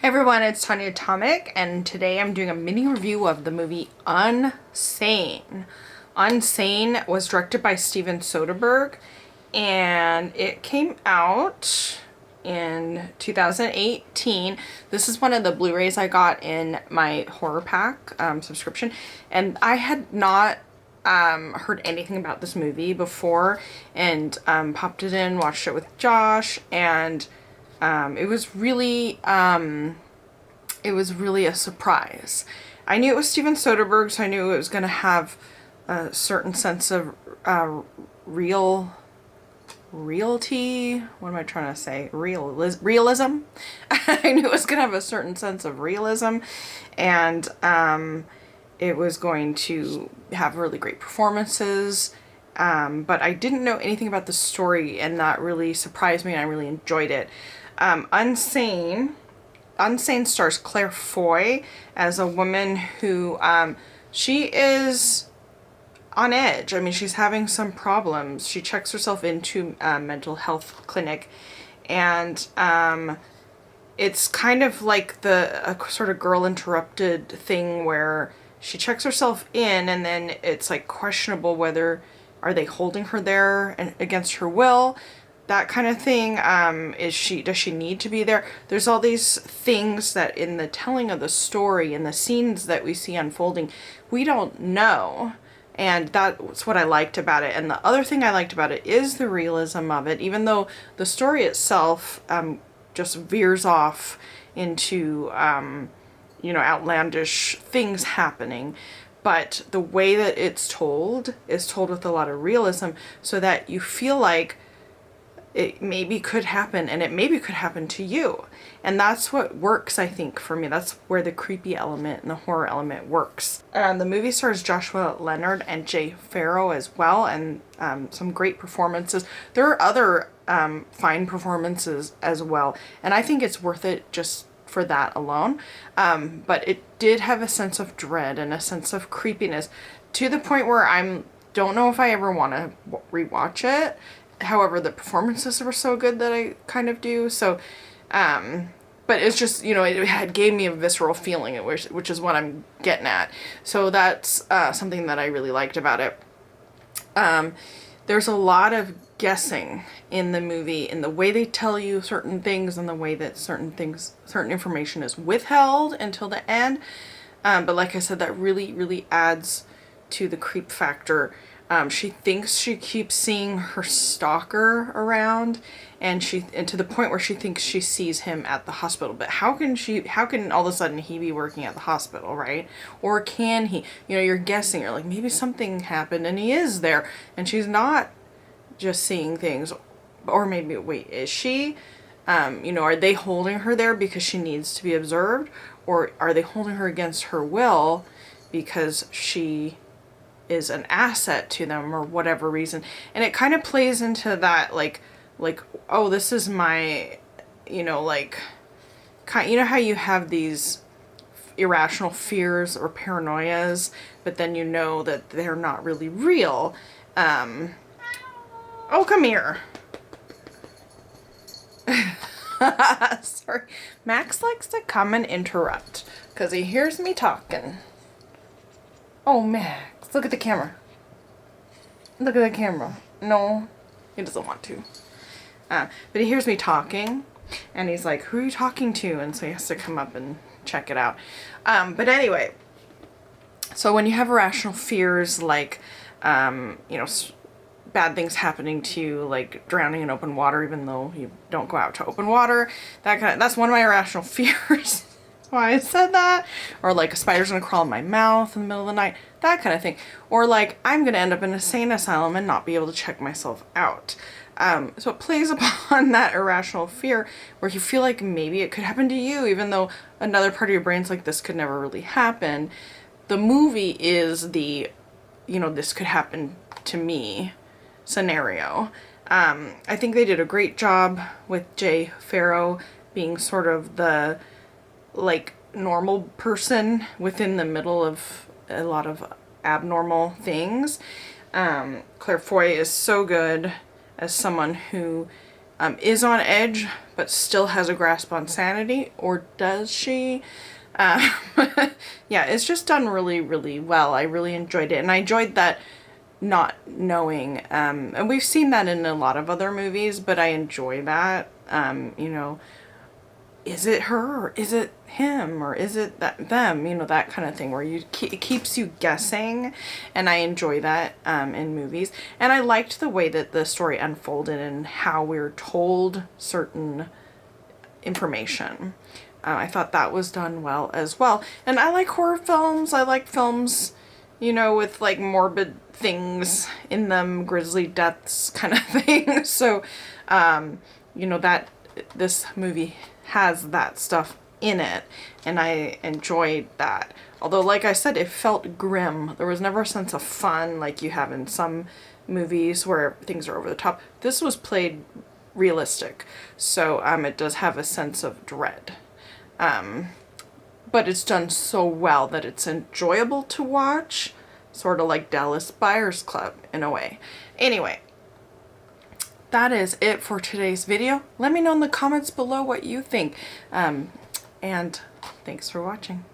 Hey everyone, it's Tanya Tomic, and today I'm doing a mini review of the movie Unsane. Unsane was directed by Steven Soderbergh, and it came out in 2018. This is one of the Blu-rays I got in my horror pack subscription, and I had not heard anything about this movie before, and popped it in, watched it with Josh, and it was really a surprise. I knew it was Steven Soderbergh, so I knew it was going to have a certain sense of realty. What am I trying to say? Realism. I knew it was going to have a certain sense of realism, and it was going to have really great performances. But I didn't know anything about the story, and that really surprised me, and I really enjoyed it. Unsane stars Claire Foy as a woman who, she is on edge. I mean, she's having some problems. She checks herself into a mental health clinic, and it's kind of like a sort of Girl Interrupted thing where she checks herself in, and then it's like questionable whether are they holding her there and against her will, that kind of thing. Does she need to be there? There's all these things that in the telling of the story and the scenes that we see unfolding, we don't know. And that's what I liked about it. And the other thing I liked about it is the realism of it, even though the story itself just veers off into, outlandish things happening. But the way that it's told is told with a lot of realism, so that you feel like it maybe could happen, and it maybe could happen to you. And that's what works, I think, for me. That's where the creepy element and the horror element works. The movie stars Joshua Leonard and Jay Farrow as well, and some great performances. There are other fine performances as well, and I think it's worth it just for that alone. But it did have a sense of dread and a sense of creepiness, to the point where don't know if I ever want to rewatch it. However, the performances were so good that I kind of do. So, but it's just, it gave me a visceral feeling, which is what I'm getting at. So that's something that I really liked about it. There's a lot of guessing in the movie, in the way they tell you certain things, and the way that certain information is withheld until the end. But like I said, that really, really adds to the creep factor. She thinks she keeps seeing her stalker around, and to the point where she thinks she sees him at the hospital. But how can all of a sudden he be working at the hospital, right? Or can he? You're guessing. You're like, maybe something happened and he is there, and she's not just seeing things. Or maybe, wait, is she? Are they holding her there because she needs to be observed? Or are they holding her against her will because she is an asset to them, or whatever reason? And it kind of plays into that, like, oh, this is my, how you have these irrational fears or paranoias, but then that they're not really real. Oh, come here. Sorry. Max likes to come and interrupt because he hears me talking. Oh, Max, look at the camera. Look at the camera. No, he doesn't want to. But he hears me talking, and he's like, who are you talking to? And so he has to come up and check it out. But anyway, so when you have irrational fears, like, bad things happening to you, like drowning in open water, even though you don't go out to open water, that's one of my irrational fears. That's why I said that. Or like a spider's gonna crawl in my mouth in the middle of the night, that kind of thing. Or like I'm gonna end up in a insane asylum and not be able to check myself out. So it plays upon that irrational fear where you feel like maybe it could happen to you, even though another part of your brain's like, this could never really happen. The movie is the, this could happen to me scenario. I think they did a great job with Jay Farrow being sort of the, like, normal person within the middle of a lot of abnormal things. Claire Foy is so good as someone who is on edge, but still has a grasp on sanity, or does she? Um, yeah, it's just done really, really well. I really enjoyed it, and I enjoyed that not knowing, and we've seen that in a lot of other movies, but I enjoy that, you know, is it her or is it him or is it them, you know, that kind of thing where it keeps you guessing, and I enjoy that in movies. And I liked the way that the story unfolded and how we were told certain information. I thought that was done well as well. And I like horror films. I like films, you know, with like morbid things in them, grisly deaths kind of thing. So, you know, that this movie has that stuff in it, and I enjoyed that. Although, like I said, it felt grim. There was never a sense of fun like you have in some movies where things are over the top. This was played realistic, so it does have a sense of dread. But it's done so well that it's enjoyable to watch, sort of like Dallas Buyers Club in a way. Anyway, that is it for today's video. Let me know in the comments below what you think. And thanks for watching.